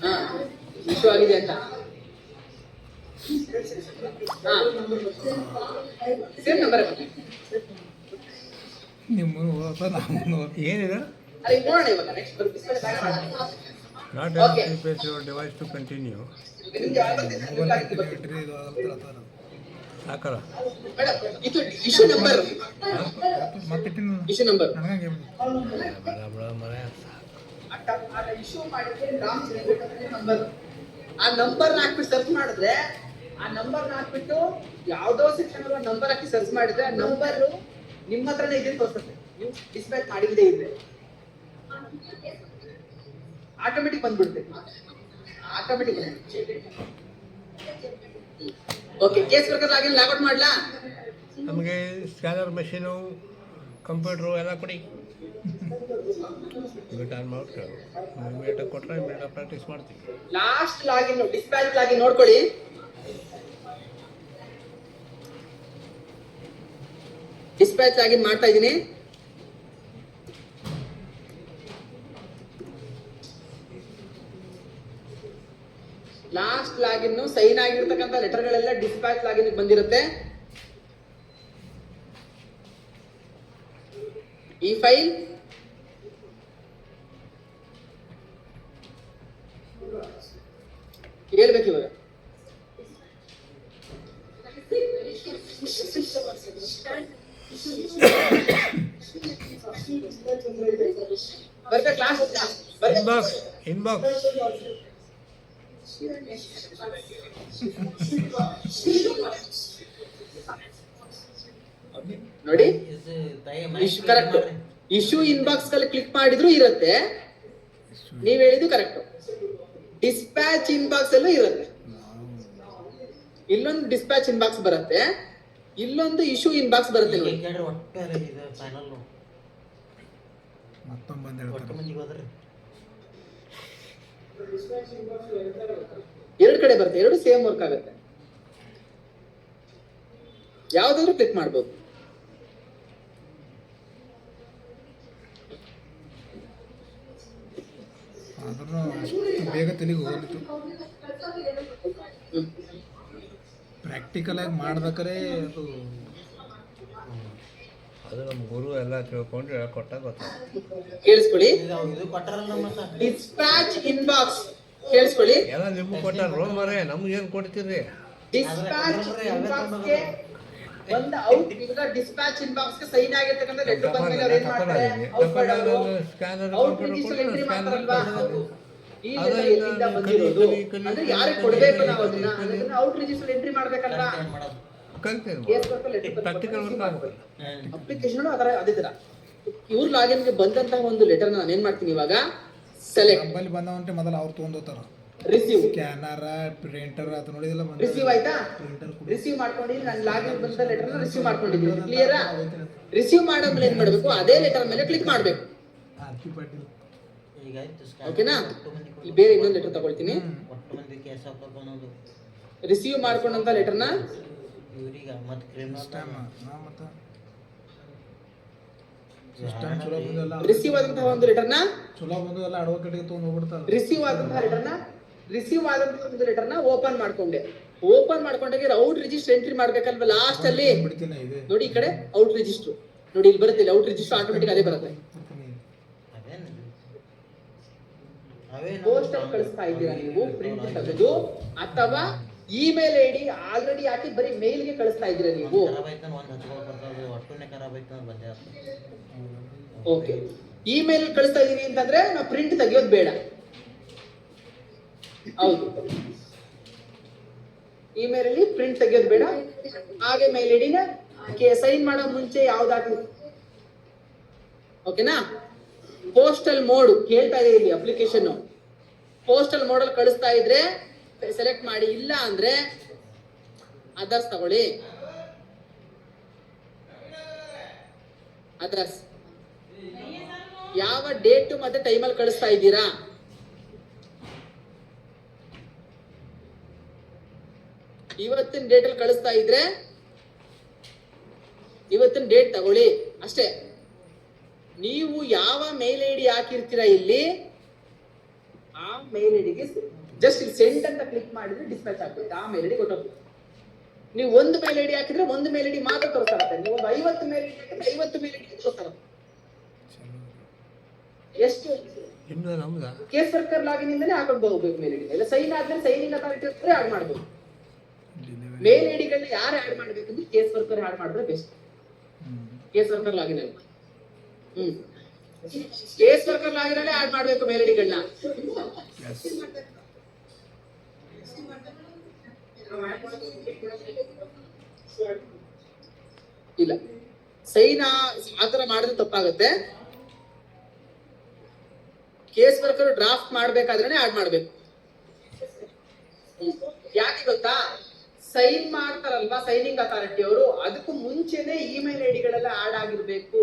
ಹಾ ಇಶ್ಯೂ ಆಗಿದೆ ಅಂತ. ಹಾ ಸೇಮ್ ನಂಬರ್ ನಿಮ್ಮ ಏನಿದೆ ಅಲ್ಲಿ ನೋಡೋಣ ಇವಾಗ next Not Okay. able to press your device to continue. Mobile activator ಇದು ಆಗ್ತಾರ ಹಾಕಲ್ಲ. ಮೇಡಮ್ ಇದು ಇಶ್ಯೂ ನಂಬರ್ ಮತ್ತೆ ಇಶ್ಯೂ ನಂಬರ್ ನನಗೆ ಮನೆ ಇಶ್ಯೂ ಮಾಡಿದ್ರೆ ನಂಬರ್ ಆ ನಂಬರ್ ಹಾಕ್ಬಿಟ್ಟು ಸರ್ಚ್ ಮಾಡಿದ್ರೆ ಆ ನಂಬರ್ ಹಾಕ್ಬಿಟ್ಟು ಯಾವ್ದೋ ಸೆಕ್ಷನ್ ಅಲ್ಲಿ ನಂಬರ್ ಹಾಕಿ ಸರ್ಚ್ ಮಾಡಿದ್ರೆ ಆ ನಂಬರ್ ನಿಮ್ಮ ಹತ್ರನೇ ಇದೆ ತೋರಿಸುತ್ತೆ. ನೀವು ಡಿಸ್ಪ್ಯಾಚ್ ಮಾಡಿಲ್ಲದೆ ಇದ್ರೆ ಆಟೋಮೆಟಿಕ್ ಬಂದ್ಬಿಡುತ್ತೆ. Automatic okay. ಕೇಸ್ ವರ್ಕರ್ ಆಗಿಲ್ಲ ಲಾಗೌಟ್ ಮಾಡ್ಲಾ? ನಮಗೆ ಸ್ಕ್ಯಾನರ್ ಮೆಷಿನು ಕಂಪ್ಯೂಟ್ರು ಎಲ್ಲ ಕೊಡಿ. ಇಮಿಡಿಯೇಟ್ ಆನ್ ಮಾಡ್ಬಿಟ್ಟು ಇಮಿಡಿಯೇಟಾಗಿ ಕೊಟ್ಟರೆ ಇಮಿಡಿಯೇಟಾಗಿ ಪ್ರಾಕ್ಟೀಸ್ ಮಾಡ್ತೀವಿ. ಲಾಸ್ಟ್ ಲಾಗಿನ್ ಡಿಸ್ಪ್ಯಾಚ್ ಲಾಗಿನ್ ನೋಡ್ಕೊಳ್ಳಿ. ಡಿಸ್ಪ್ಯಾಚ್ ಲಾಗಿನ್ ಮಾಡ್ತಾ ಇದ್ದೀನಿ. ಲಾಸ್ಟ್ ಲಾಗಿನ್ ಸೈನ್ ಆಗಿರ್ತಕ್ಕಂಥ ಲೆಟರ್ಗಳೆಲ್ಲ ಡಿಸ್ಪ್ಯಾಚ್ ಲಾಗಿನ್ ಬಂದಿರುತ್ತೆ. ಈ ಫೈಲ್ ಹೇಳ್ಬೇಕು ಇವಾಗ. ಬರ್ಬೇಕು ಕ್ಲಾಸ್ ಇನ್ಬಾಕ್ಸ್ ನೋಡಿ ಕರೆಕ್ಟ್. ಇಶ್ಯೂ ಇನ್ಬಾಕ್ಸ್ ಅಲ್ಲಿ ಕ್ಲಿಕ್ ಮಾಡಿದ್ರು ಇರುತ್ತೆ. ನೀವ್ ಹೇಳಿದ್ದು ಕರೆಕ್ಟ್. ಡಿಸ್ಪ್ಯಾಚ್ ಇನ್ಬಾಕ್ಸ್ ಅಲ್ಲೂ ಇರುತ್ತೆ. ಇಲ್ಲೊಂದು ಡಿಸ್ಪ್ಯಾಚ್ ಇನ್ಬಾಕ್ಸ್ ಬರುತ್ತೆ, ಇಲ್ಲೊಂದು ಇಶ್ಯೂ ಇನ್ಬಾಕ್ಸ್ ಬರುತ್ತೆ ನೋಡಿ. ಎರಡು ಕಡೆ ಬರುತ್ತೆ, ಎರಡು ಸೇಮ್ ವರ್ಕ್ ಆಗುತ್ತೆ. ಯಾವ್ದಾದ್ರು ಕ್ಲಿಕ್ ಮಾಡ್ಬೋದು. ಆದ್ರೂ ಬೇಗ ತೆಲಿಗೆ ಹೋಗ್ಲಿತ್ತು. ಪ್ರಾಕ್ಟಿಕಲ್ ಆಗಿ ಮಾಡ್ಬೇಕಾರೆ ಅದು ನಮ್ಮ ಗುರು ಎಲ್ಲ ತಿಳ್ಕೊಂಡು ಹೇಳ್ಕೊಟ್ಟಾಗ ಕೇಳಿಸ್ಕೊಳ್ಳಿ. ಡಿಸ್ಪ್ಯಾಚ್ ಇನ್ಬಾಕ್ಸ್ ಕೇಳಿಸ್ಕೊಳ್ಳಿ. ಎಲ್ಲ ನಿಮ್ಗೆ ಕೊಟ್ಟಾರ ರೋಲ್ ಮಾರೇ, ನಮ್ಗೆ ಏನು ಕೊಡ್ತೀರಿ? ಡಿಸ್ಪ್ಯಾಚ್ ಇನ್ಬಾಕ್ಸ್ಗೆ ಒಂದು ಔಟ್. ಈಗ ಡಿಸ್ಪ್ಯಾಚ್ ಇನ್ಬಾಕ್ಸ್ ಗೆ ಸೈನ್ ಆಗಿರ್ತಕ್ಕಂಥ ಲೆಟರ್ ಬಂದ್ಮೇಲೆ ಅವ್ರು ಏನ್ ಮಾಡ್ತಾರೆ? ಸ್ಕ್ಯಾನರ್ ಔಟ್ ರಿಜಿಸ್ಟರ್ ಎಂಟ್ರಿ ಮಾಡ್ತಾರಲ್ವಾ? ಈ ಲೆಟರ್ ಎಲ್ಲಿಂದ ಬಂದಿರೋದು ಅಂದ್ರೆ ಯಾರಿಗೆ ಕೊಡ್ಬೇಕು ನಾವು ಅದನ್ನ ಔಟ್ ರಿಜಿಸ್ಟರ್ ಎಂಟ್ರಿ ಮಾಡ್ಬೇಕಲ್ವಾ? ಪ್ರಾಕ್ಟಿಕಲ್ ವರ್ಕ್ ಆಗ್ಬೇಕು. ಅಪ್ಲಿಕೇಶನ್ ಅದರ ಅದೇ ತರ ಇವ್ರ ಲಾಗಿನ್ ಗೆ ಬಂದಂತಹ ಒಂದು ಲೆಟರ್ ನಾನು ಏನ್ ಮಾಡ್ತೀನಿ ಇವಾಗ ಸೆಲೆಕ್ಟ್ ಮೊಬೈಲ್ ಬಂದವಂತೆ ಮೊದಲು ಅವ್ರು ತೊಗೊಂಡೋತಾರ. ರಿಸೀವ್ ಸ್ಕ್ಯಾನರ್ ಪ್ರಿಂಟರ್ ಅದು ನೋಡಿದಿಲ್ಲ ರಿಸೀವ್ ಆಯ್ತಾ? ರಿಸೀವ್ ಮಾಡ್ಕೊಂಡಿದ್ದೀನಿ. ನಾನು ಲಾಗಿನ್ ಬಂದ ಲೆಟರ್ ನ ರಿಸೀವ್ ಮಾಡ್ಕೊಂಡಿದ್ದೀನಿ. ಕ್ಲಿಯರಾ? ರಿಸೀವ್ ಮಾಡಾದ್ಮೇಲೆ ಏನ್ ಮಾಡ್ಬೇಕು? ಅದೇ ಲೆಟರ್ ಮೇಲೆ ಕ್ಲಿಕ್ ಮಾಡ್ಬೇಕು. ಓಕೆನಾ? ಇಲ್ಲಿ ಬೇರೆ ಇನ್ನೊಂದು ಲೆಟರ್ ತಗೊಳ್ತೀನಿ. ರಿಸೀವ್ ಮಾಡ್ಕೊಂಡಂತ ಲೆಟರ್ ನ ರಿಸೀವ್ ಆದಂತಹ ಒಂದು ಲೆಟರ್ ನ ರಿಸೀವ್ ಆದಂತಹ ಒಂದು ಲೆಟರ್ ನ ಓಪನ್ ಮಾಡ್ಕೊಂಡೆ. ಓಪನ್ ಮಾಡ್ಕೊಂಡಾಗ ಔಟ್ ರಿಜಿಸ್ಟರ್ ಎಂಟ್ರಿ ಮಾಡ್ಬೇಕಲ್ವಾ? ಲಾಸ್ಟ್ ಅಲ್ಲಿ ನೋಡಿ ಈ ಕಡೆ ಔಟ್ ರಿಜಿಸ್ಟರ್ ನೋಡಿ ಇಲ್ಲಿ ಬರುತ್ತೆ. ಔಟ್ ರಿಜಿಸ್ಟರ್ ಆಟೋಮೆಟಿಕ್ ಅದೇ ಬರುತ್ತೆ. ಪೋಸ್ಟಲ್ ಕಳಿಸ್ತಾ ಇದ್ದೀರಾ ನೀವು ಪ್ರಿಂಟ್ ತೆಗೆದು, ಅಥವಾ ಇಮೇಲ್ ಐಡಿ ಆಲ್ರೆಡಿ ಹಾಕಿ ಬರೀ ಮೇಲ್ಗೆ ಕಳಿಸ್ತಾ ಇದ್ದೀರಾ ನೀವು? ಓಕೆ. ಇಮೇಲ್ ಕಳಿಸ್ತಾ ಇದೀವಿ ಅಂತಂದ್ರೆ ನಾವು ಪ್ರಿಂಟ್ ತೆಗಿಯೋದು ಬೇಡ. ಹೌದು, ಇಮೇಲ್ ಅಲ್ಲಿ ಪ್ರಿಂಟ್ ತೆಗಿಯೋದು ಬೇಡ. ಹಾಗೆ ಮೇಲ್ ಐಡಿನ ಸೈನ್ ಮಾಡೋ ಮುಂಚೆ ಯಾವ್ದಾಗ್ಲಿ. ಓಕೆನಾ? ಪೋಸ್ಟಲ್ ಮೋಡ್ ಕೇಳ್ತಾ ಇದೆ ಇಲ್ಲಿ ಅಪ್ಲಿಕೇಶನ್. ಪೋಸ್ಟಲ್ ಮೋಡ್ ಅಲ್ಲಿ ಕಳಿಸ್ತಾ ಇದ್ರೆ ಸೆಲೆಕ್ಟ್ ಮಾಡಿ, ಇಲ್ಲ ಅಂದ್ರೆ ಅದರ್ಸ್ ತಗೊಳ್ಳಿ. ಅದರ್ಸ್ ಯಾವ ಡೇಟ್ ಮತ್ತೆ ಟೈಮ್ ಅಲ್ಲಿ ಕಳಿಸ್ತಾ ಇದ್ದೀರಾ? ಇವತ್ತಿನ ಡೇಟ್ ಅಲ್ಲಿ ಕಳಿಸ್ತಾ ಇದ್ರೆ ಇವತ್ತಿನ ಡೇಟ್ ತಗೊಳ್ಳಿ ಅಷ್ಟೇ. ನೀವು ಯಾವ ಮೇಲ್ ಐಡಿ ಹಾಕಿರ್ತೀರಾ ಇಲ್ಲಿ ಆ ಮೇಲ್ ಐಡಿಗೆ ಜಸ್ಟ್ ಸೆಂಡ್ ಅಂತ ಕ್ಲಿಕ್ ಮಾಡಿದ್ರೆ ಡಿಸ್ಪ್ಯಾಚ್ ಆಗ್ತದೆ, ಆ ಮೇಲ್ ಐಡಿ ಕೊಟ್ಟೋಗ್ಬೇಕು. ನೀವು ಒಂದು ಮೇಲ್ ಐಡಿ ಹಾಕಿದ್ರೆ ಒಂದು ಮೇಲ್ ಐಡಿ ಮಾತ್ರ ತೋರಿಸ್ತಾರತ್ತೆ, ನೀವು ಒಂದು 50 ಮೇಲ್ ಐಡಿ ಹಾಕಿದ್ರೆ 50 ಮೇಲ್ ಐಡಿ ತೋರಿಸ್ತಾರತ್ತೆ. ಎಷ್ಟು ನಿಮ್ದು ನಮ್ದ ಕೇಸ್ ವರ್ಕರ್ ಲಾಗಿನ್ ಇಂದನೇ ಹಾಕೊಂಡು ಹೋಗ್ಬೇಕು ಮೇಲ್ ಐಡಿ. ಇಲ್ಲ ಸೈನ್ ಆದ್ಮೇಲೆ ಸೈನಿಂಗ್ ಅಥಾರಿಟಿ ಹತ್ರ ಆಡ್ ಮಾಡ್ಬೋದು. ಮೇಲ್ ಐಡಿಗಳನ್ನ ಯಾರು ಆಡ್ ಮಾಡ್ಬೇಕಂದ್ರೆ ಕೇಸ್ ವರ್ಕರ್ ಆಡ್ ಮಾಡಿದ್ರೆ ಬೆಸ್ಟ್. ಕೇಸ್ ವರ್ಕರ್ ಲಾಗಿನ್ ಅಲ್ಲಿ ಕೇಸ್ ವರ್ಕರ್ ಲಾಗಿನ್ ಅಲ್ಲೇ ಆಡ್ ಮಾಡ್ಬೇಕು ಮೇಲ್ ಐಡಿಗಳನ್ನ. ಇಲ್ಲ ಸೈನ್ ಆತರ ಮಾಡಿದ್ರೆ ತಪ್ಪಾಗುತ್ತೆ. ಕೇಸ್ ವರ್ಕರ್ ಡ್ರಾಫ್ಟ್ ಮಾಡ್ಬೇಕಾದ್ರೆ ಆಡ್ ಮಾಡ್ಬೇಕು. ಯಾಕೆ ಗೊತ್ತಾ, ಸೈನ್ ಮಾಡ್ತಾರಲ್ವಾ ಸೈನಿಂಗ್ ಅಥಾರಿಟಿ ಅವರು, ಅದಕ್ಕೂ ಮುಂಚೆನೆ ಇಮೇಲ್ ಐಡಿಗಳೆಲ್ಲ ಆಡ್ ಆಗಿರ್ಬೇಕು.